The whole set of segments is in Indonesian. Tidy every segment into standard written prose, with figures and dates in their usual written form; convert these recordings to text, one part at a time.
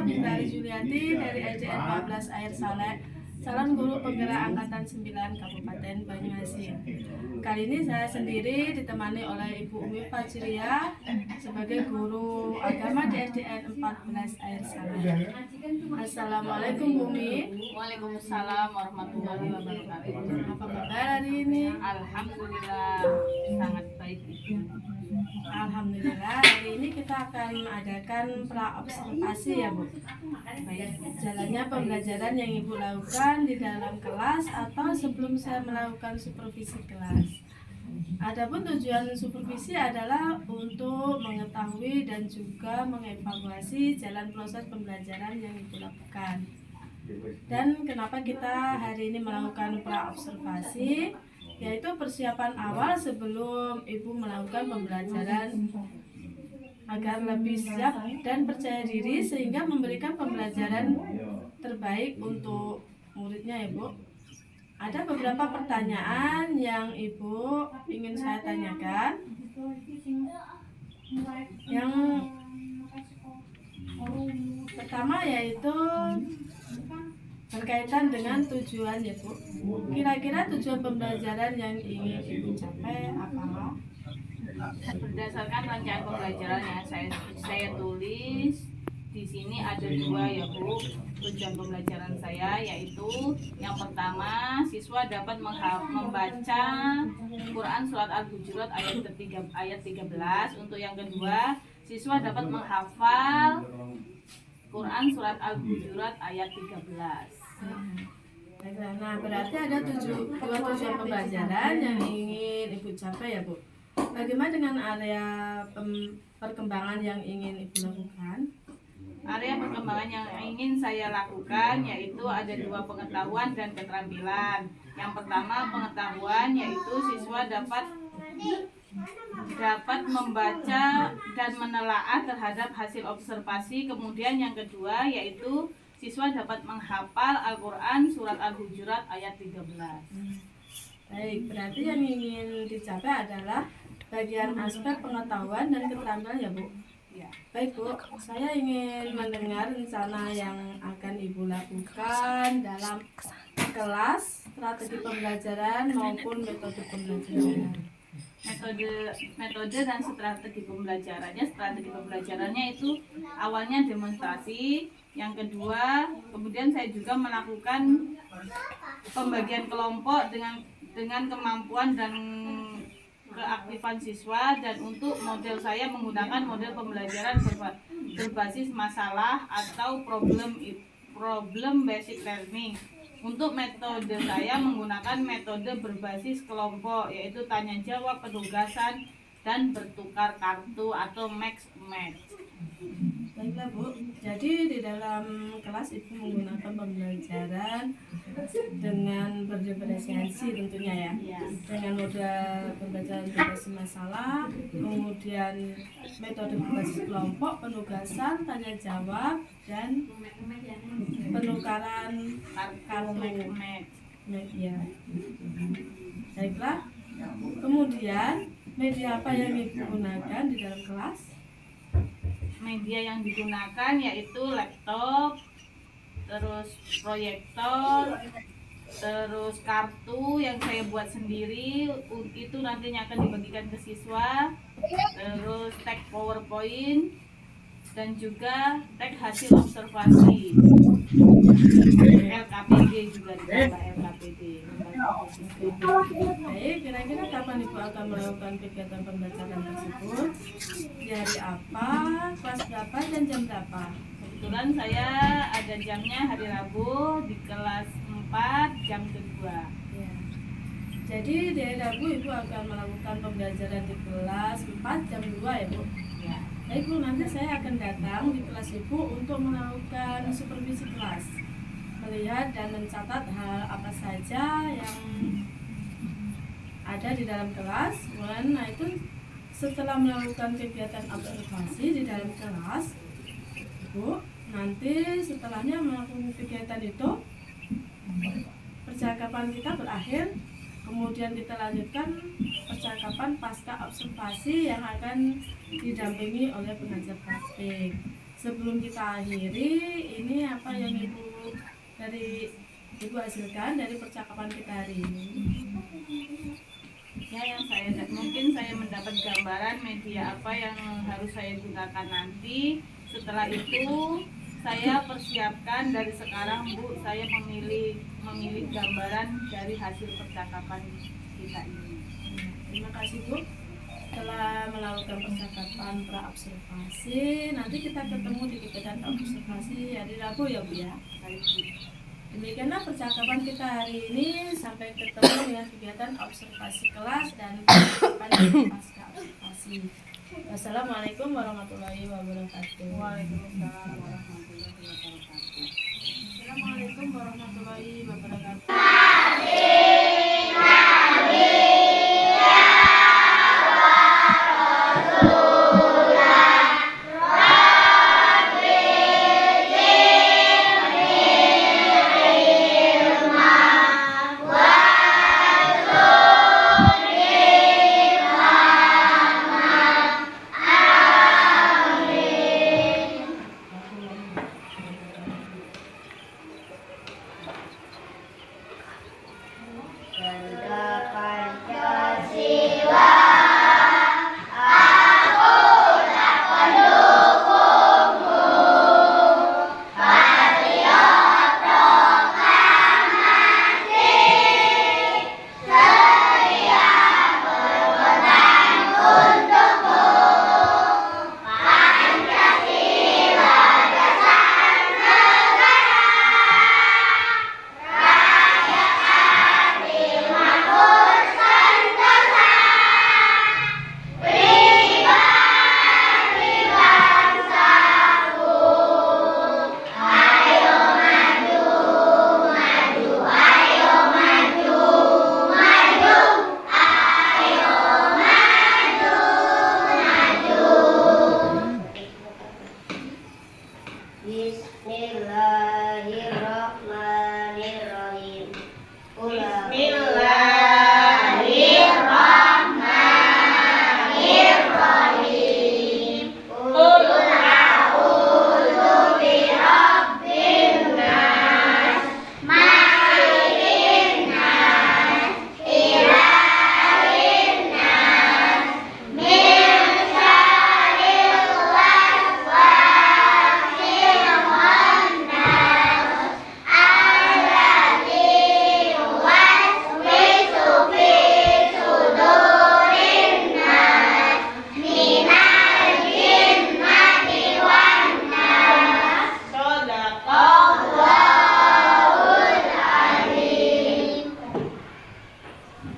Bintari Juliati dari SDN 14 Air Saleh, calon guru penggerak angkatan 9 Kabupaten Banyuasin. Kali ini saya sendiri ditemani oleh Ibu Umi Fajriah sebagai guru agama di SDN 14 Air Saleh. Assalamualaikum Bu Umi. Waalaikumsalam warahmatullahi wabarakatuh. Apa kabar hari ini? Alhamdulillah sangat baik. Alhamdulillah, hari ini kita akan mengadakan pra-observasi ya Bu. Baik, jalannya pembelajaran yang Ibu lakukan di dalam kelas atau sebelum saya melakukan supervisi kelas. Adapun tujuan supervisi adalah untuk mengetahui dan juga mengevaluasi jalan proses pembelajaran yang Ibu lakukan. Dan kenapa kita hari ini melakukan pra-observasi, yaitu persiapan awal sebelum Ibu melakukan pembelajaran agar lebih siap dan percaya diri sehingga memberikan pembelajaran terbaik untuk muridnya ya Bu. Ada beberapa pertanyaan yang Ibu ingin saya tanyakan. Yang pertama yaitu berkaitan dengan tujuan ya Bu. Kira-kira tujuan pembelajaran yang ingin Ibu capai apa? Berdasarkan rangkaian pembelajaran yang saya tulis di sini ada dua ya Bu. Tujuan pembelajaran saya yaitu yang pertama, siswa dapat membaca Quran surat Al-Hujurat ayat 13. Untuk yang kedua, siswa dapat menghafal Quran surat Al-Hujurat ayat 13. Nah, berarti ada dua tujuan pembelajaran yang ingin Ibu capai ya Bu. Bagaimana dengan area perkembangan yang ingin Ibu lakukan? Area perkembangan yang ingin saya lakukan yaitu ada dua, pengetahuan dan keterampilan. Yang pertama pengetahuan, yaitu siswa dapat membaca dan menelaah terhadap hasil observasi. Kemudian yang kedua yaitu siswa dapat menghafal Al-Quran surat Al-Hujurat ayat 13. Baik, berarti yang ingin dicapai adalah bagian aspek pengetahuan dan keterampilan ya Bu. Ya. Baik Bu, saya ingin mendengar rencana yang akan Ibu lakukan dalam kelas, strategi pembelajaran maupun metode pembelajaran. Metode dan strategi pembelajarannya itu awalnya demonstrasi. Yang kedua, kemudian saya juga melakukan pembagian kelompok dengan kemampuan dan keaktifan siswa, dan untuk model saya menggunakan model pembelajaran berbasis masalah atau problem basic learning. Untuk metode saya menggunakan metode berbasis kelompok, yaitu tanya jawab, penugasan, dan bertukar kartu atau mix match. Baiklah Bu, jadi di dalam kelas Ibu menggunakan pembelajaran dengan berdiferensiasi tentunya ya, dengan model pembelajaran berbasis masalah, kemudian metode berbasis kelompok, penugasan, tanya jawab, dan penukaran kartu match. Ya. Baiklah, kemudian media apa yang Ibu gunakan di dalam kelas? Media yang digunakan yaitu laptop, terus proyektor, terus kartu yang saya buat sendiri, itu nantinya akan dibagikan ke siswa, terus tag PowerPoint, dan juga tag hasil observasi. LKPD juga ditambah LKPD. Baik, kira-kira kapan Ibu akan melakukan kegiatan pembelajaran tersebut? Di hari apa, kelas berapa, dan jam berapa? Kebetulan saya ada jamnya hari Rabu di kelas 4 jam kedua. Ya. Jadi di hari Rabu Ibu akan melakukan pembelajaran di kelas 4 jam 2 ya Bu? Ya. Baik Bu, nanti saya akan datang di kelas Ibu untuk melakukan supervisi kelas, melihat dan mencatat hal apa saja yang ada di dalam kelas. Nah itu setelah melakukan kegiatan observasi di dalam kelas Bu, nanti setelahnya melakukan kegiatan itu percakapan kita berakhir, kemudian kita lanjutkan percakapan pasca observasi yang akan didampingi oleh pengajar praktik. sebelum kita akhiri, ini apa yang Ibu hasilkan dari percakapan kita hari ini. Ya, yang mungkin saya mendapat gambaran media apa yang harus saya gunakan nanti. Setelah itu saya persiapkan dari sekarang, Bu. Saya memilih gambaran dari hasil percakapan kita ini. Terima kasih, Bu, telah melakukan percakapan pra-observasi. Nanti kita ketemu di kegiatan observasi hari Rabu ya, Bu ya. Demikianlah percakapan kita hari ini. Sampai ketemu dengan kegiatan observasi kelas dan kegiatan pasca observasi. Wassalamualaikum warahmatullahi wabarakatuh. Waalaikumsalam warahmatullahi wabarakatuh. Assalamualaikum warahmatullahi wabarakatuh.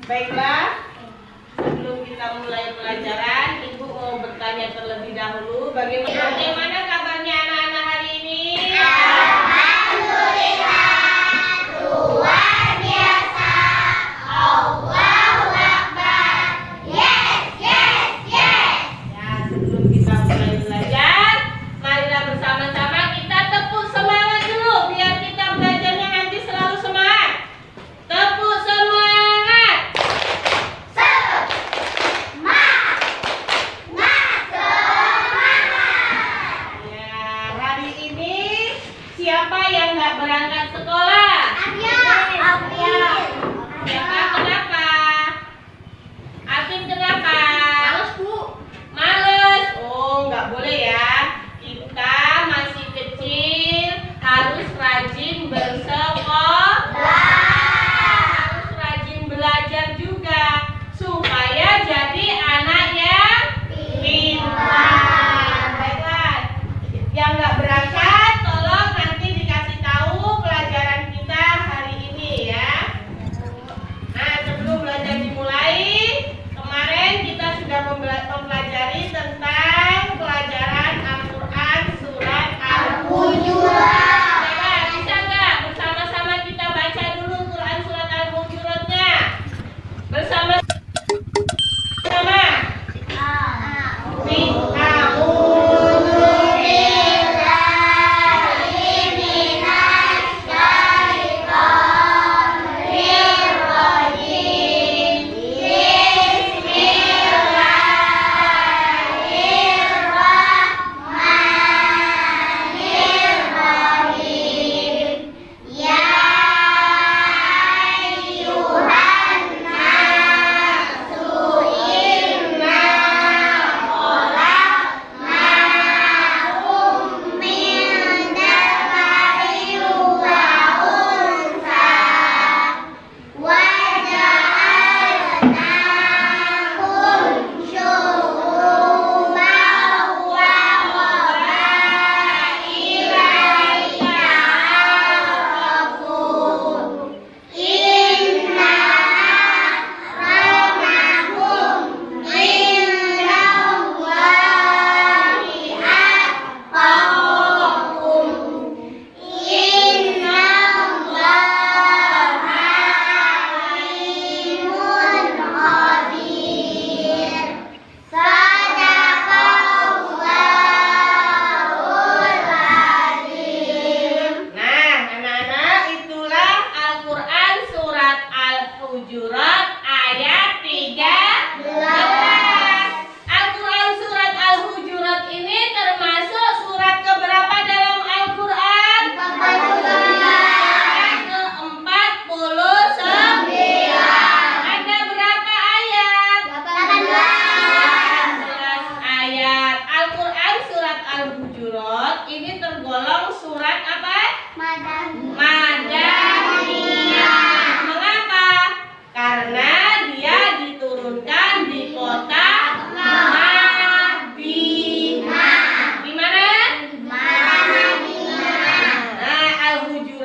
Baiklah, sebelum kita mulai pelajaran, Ibu mau bertanya terlebih dahulu, bagaimana kabarnya anak-anak hari ini? Alhamdulillah, luar biasa. Allahu Akbar. Yes, yes, yes. Ya, sebelum kita mulai belajar, marilah bersama-sama kita tepuk semangat dulu, biar kita belajarnya nanti selalu semangat. Tepuk semangat. Ya, hari ini siapa yang nggak berangkat sekolah? Siapa? Kenapa? Afin kenapa? Males, Bu. Males. Oh, nggak boleh ya. Kita masih kecil, harus rajin bersekolah. Harus rajin belajar juga supaya jadi anak yang pintar. Baiklah. Yang nggak berangkat, tolong nanti dikasih tahu pelajaran kita hari ini ya.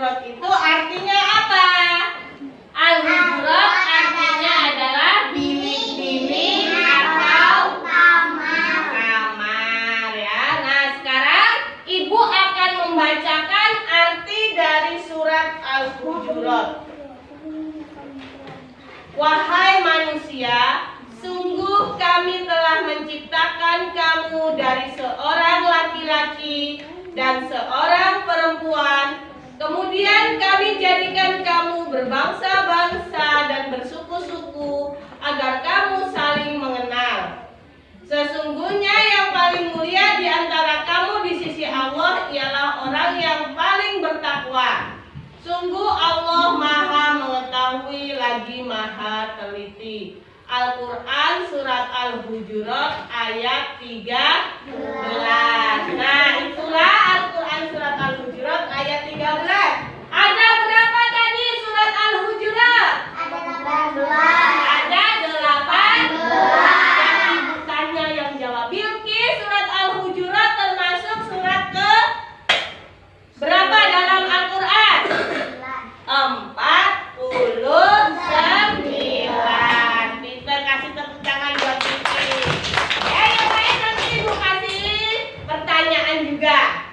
Al-Hujurat itu artinya apa? Al-Hujurat artinya adalah bilik-bilik atau kamar ya. Nah, sekarang Ibu akan membacakan arti dari surat Al-Hujurat. Wahai manusia, sungguh kami telah menciptakan kamu dari seorang laki-laki dan seorang perempuan. Kemudian kami jadikan kamu berbangsa-bangsa dan bersuku-suku agar kamu saling mengenal. Sesungguhnya yang paling mulia di antara kamu di sisi Allah ialah orang yang paling bertakwa. Sungguh Allah Maha mengetahui lagi Maha teliti. Al-Quran Surat Al-Hujurat ayat 13. Nah, itulah Al-Quran Surat Al-Hujurat ayat 13. Ada berapa tadi surat Al-Hujurat? Ada 18. Yang Ibu tanya yang jawab. Bilqis, surat Al-Hujurat termasuk surat ke berapa dalam Al-Quran? 49. Kita kasih tepuk tangan buat Kiki. Ya, yang lain nanti Ibu kasih pertanyaan juga.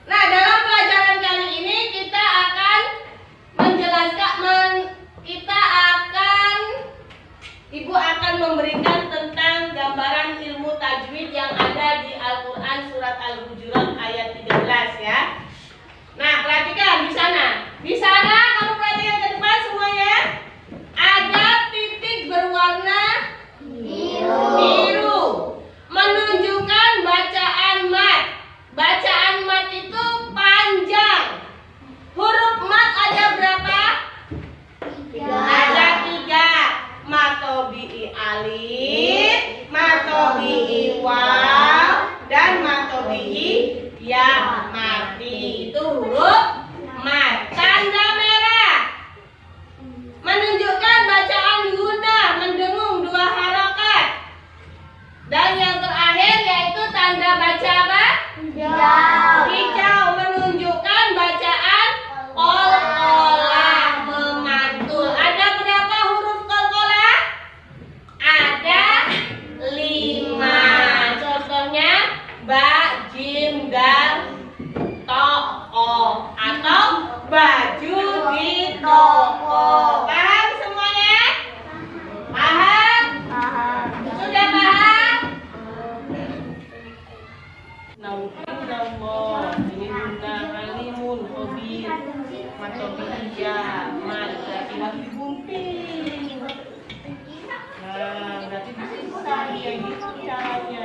Nah, dalam pelajaran kali ini kita akan Ibu akan memberikan tentang gambaran ilmu tajwid yang ada di Al-Quran Surat Al-Hujurat ayat 13 ya. Nah, perhatikan di sana. Di sana kamu perhatikan ke depan semuanya. Ada titik berwarna biru menunjukkan bacaan mat. Bacaan mat itu panjang. Huruf mat ada berapa? Ada 3. Matobi'i alif, matobi'i waw, dan matobi'i ya mati. Itu huruf mat. Tanda merah menunjukkan bacaan guna mendengung 2 harokat. Dan yang terakhir yaitu tanda baca apa? Hijau menunjukkan bacaan qalqalah memantul. Ada berapa huruf qalqalah? Ada 5. Contohnya ba, jim, dal, to, o, atau baju di toko. Paham semuanya? Paham? Sudah paham? Nauzubillah, ini bunda alimun khabir, matobiya, mata ilahi gunting. Nah, berarti bisa kayak gitu caranya.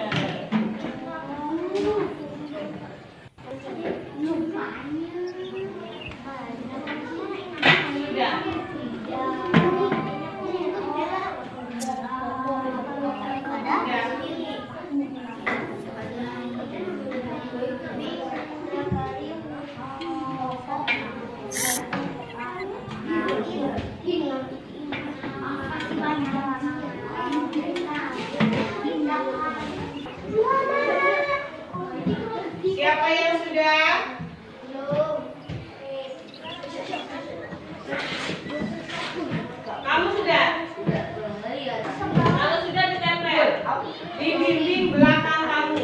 Sudah. Siapa yang sudah? Kamu sudah? Kalau sudah ditempel di dinding belakang kamu.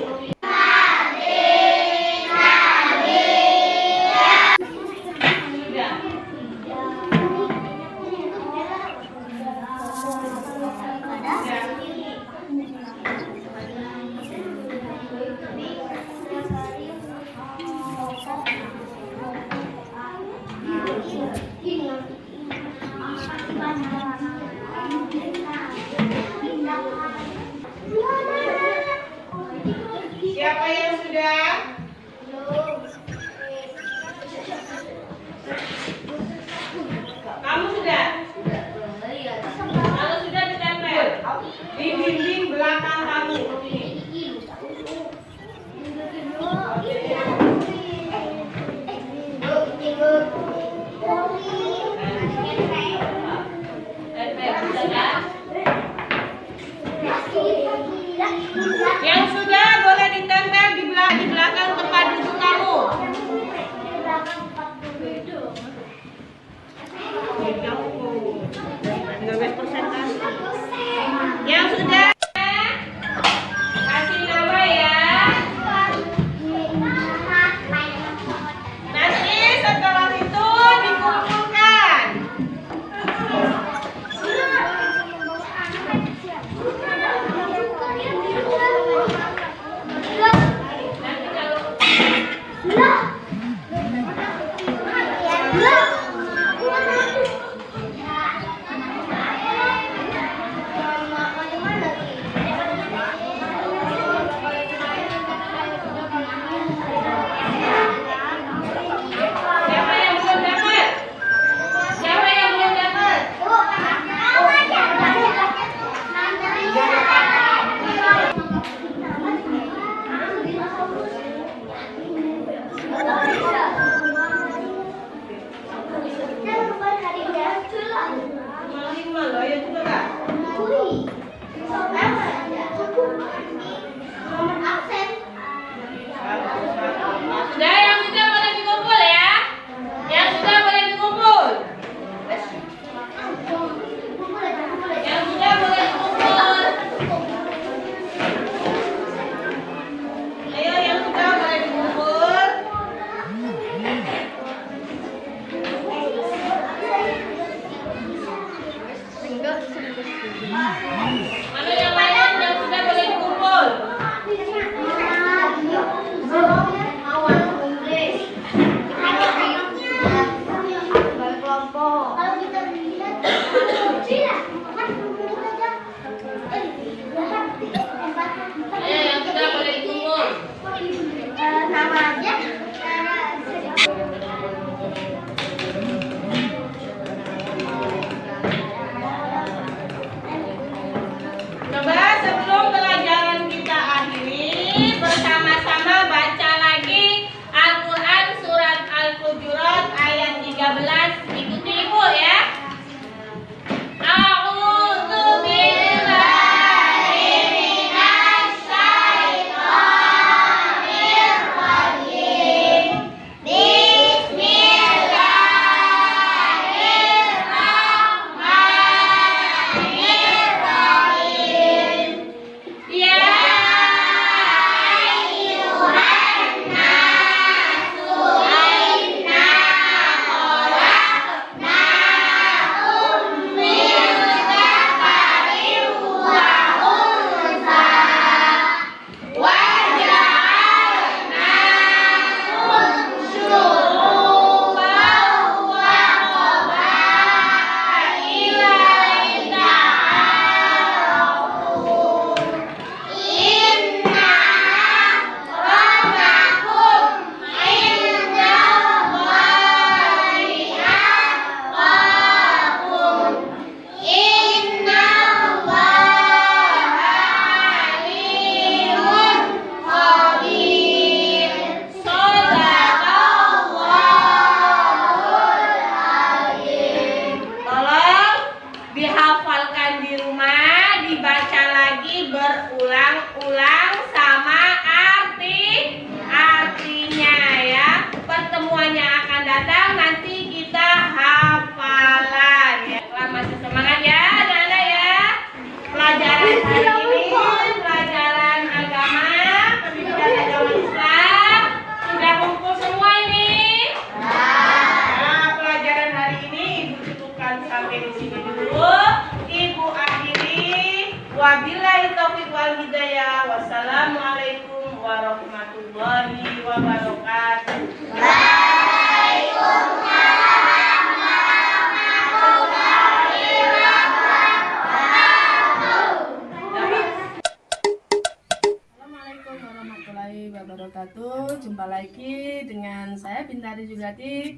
dengan saya Bintari Jugati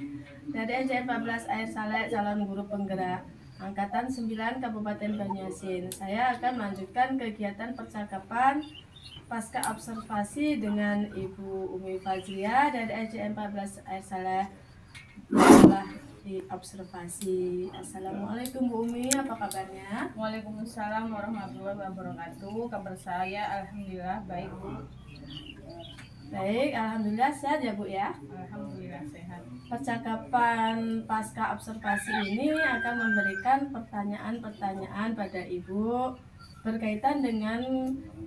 dari SDN 14 Air Saleh, calon guru penggerak Angkatan 9 Kabupaten Banyuasin. Saya akan melanjutkan kegiatan percakapan pasca observasi dengan Ibu Umi Fazlia dari SDN 14 Air Saleh. Telah diobservasi. Assalamualaikum Bu Umi, apa kabarnya? Waalaikumsalam warahmatullahi wabarakatuh. Kabar saya alhamdulillah baik, Bu. Baik, alhamdulillah sehat ya Bu ya. Alhamdulillah sehat. Percakapan pasca observasi ini akan memberikan pertanyaan-pertanyaan pada Ibu berkaitan dengan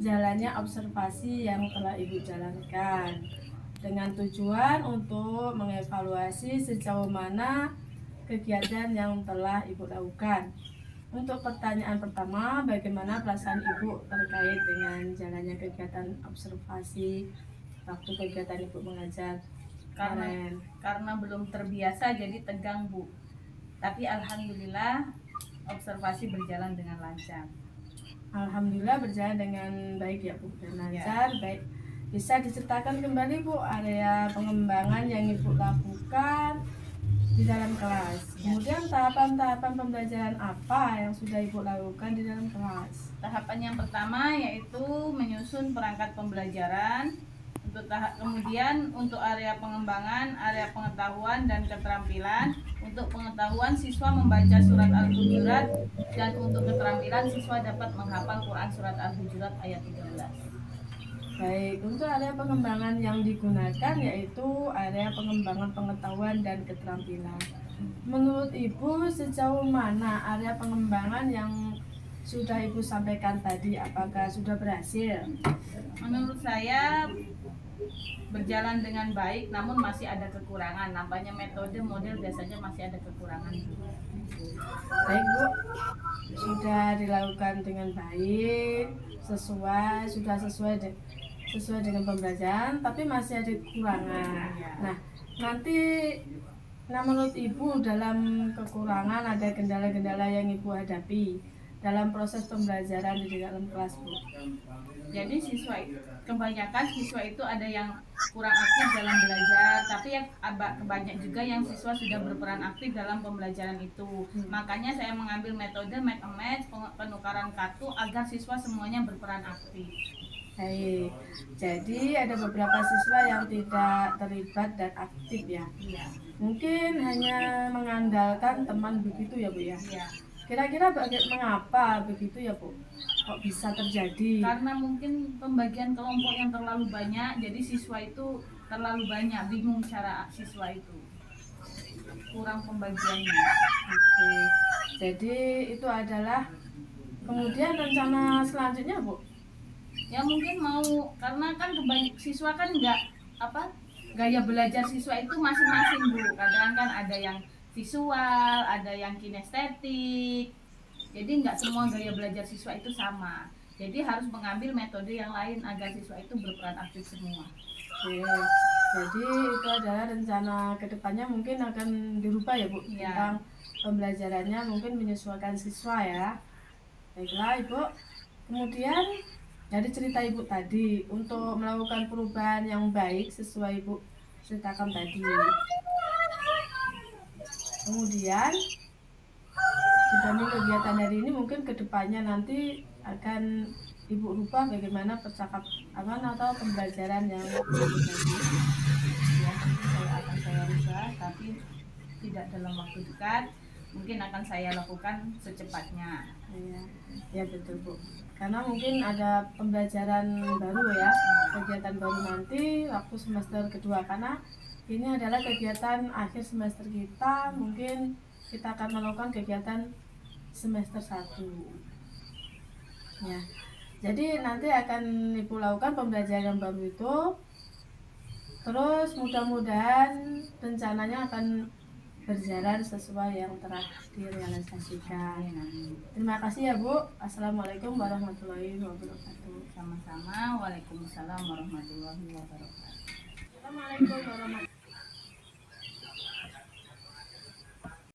jalannya observasi yang telah Ibu jalankan, dengan tujuan untuk mengevaluasi sejauh mana kegiatan yang telah Ibu lakukan. Untuk pertanyaan pertama, bagaimana perasaan Ibu terkait dengan jalannya kegiatan observasi waktu kegiatan Ibu mengajar kemarin? Karena belum terbiasa jadi tegang, Bu. Tapi alhamdulillah observasi berjalan dengan lancar. Alhamdulillah berjalan dengan baik ya Bu, dan lancar. Baik, bisa diceritakan kembali Bu area pengembangan yang Ibu lakukan di dalam kelas. Kemudian tahapan-tahapan pembelajaran apa yang sudah Ibu lakukan di dalam kelas? Tahapan yang pertama yaitu menyusun perangkat pembelajaran. Kemudian untuk area pengembangan, area pengetahuan dan keterampilan. Untuk pengetahuan siswa membaca surat Al-Hujurat, dan untuk keterampilan siswa dapat menghafal Quran surat Al-Hujurat ayat 13. Baik, untuk area pengembangan yang digunakan yaitu area pengembangan pengetahuan dan keterampilan. Menurut Ibu sejauh mana area pengembangan yang sudah Ibu sampaikan tadi, apakah sudah berhasil? Menurut saya berjalan dengan baik, namun masih ada kekurangan. Nampaknya metode model biasanya masih ada kekurangan. Baik Bu, sudah dilakukan dengan baik, sudah sesuai dengan pembelajaran, tapi masih ada kekurangan. Nah, menurut Ibu dalam kekurangan ada kendala-kendala yang Ibu hadapi dalam proses pembelajaran di dalam kelas Bu? Jadi kebanyakan siswa itu ada yang kurang aktif dalam belajar, tapi yang banyak juga yang siswa sudah berperan aktif dalam pembelajaran itu. Makanya saya mengambil metode match and match, penukaran kartu agar siswa semuanya berperan aktif. Baik, jadi ada beberapa siswa yang tidak terlibat dan aktif ya. Iya. Mungkin hanya mengandalkan teman begitu ya Bu ya. Iya. Kira-kira mengapa begitu ya Bu? Kok bisa terjadi? Karena mungkin pembagian kelompok yang terlalu banyak, jadi siswa itu terlalu banyak, bingung cara siswa itu, kurang pembagiannya. Oke, jadi itu adalah kemudian rencana selanjutnya Bu? Ya mungkin karena kan siswa kan gaya belajar siswa itu masing-masing, Bu. Kadang kan ada yang visual, ada yang kinestetik. Jadi nggak semua gaya belajar siswa itu sama. Jadi harus mengambil metode yang lain agar siswa itu berperan aktif semua. Oke, jadi itu adalah rencana kedepannya mungkin akan dirubah ya Bu, Iya. tentang pembelajarannya mungkin menyesuaikan siswa ya. Baiklah Ibu, kemudian dari cerita Ibu tadi untuk melakukan perubahan yang baik sesuai Ibu ceritakan tadi. Kemudian dibanding kegiatan hari ini mungkin kedepannya nanti akan Ibu rubah bagaimana percakapan atau pembelajaran yang tadi. Ya, akan saya rubah, tapi tidak dalam waktu dekat. Mungkin akan saya lakukan secepatnya. Ya betul Bu. Karena mungkin ada pembelajaran baru ya, kegiatan baru nanti waktu semester kedua. Karena ini adalah kegiatan akhir semester kita, mungkin kita akan melakukan kegiatan semester 1. Ya. Jadi nanti akan Ibu lakukan pembelajaran baru itu. Terus mudah-mudahan rencananya akan berjalan sesuai yang telah direalisasikan. Terima kasih ya Bu. Assalamualaikum warahmatullahi wabarakatuh. Sama-sama. Waalaikumsalam warahmatullahi wabarakatuh. Assalamualaikum warahmatullahi wabarakatuh.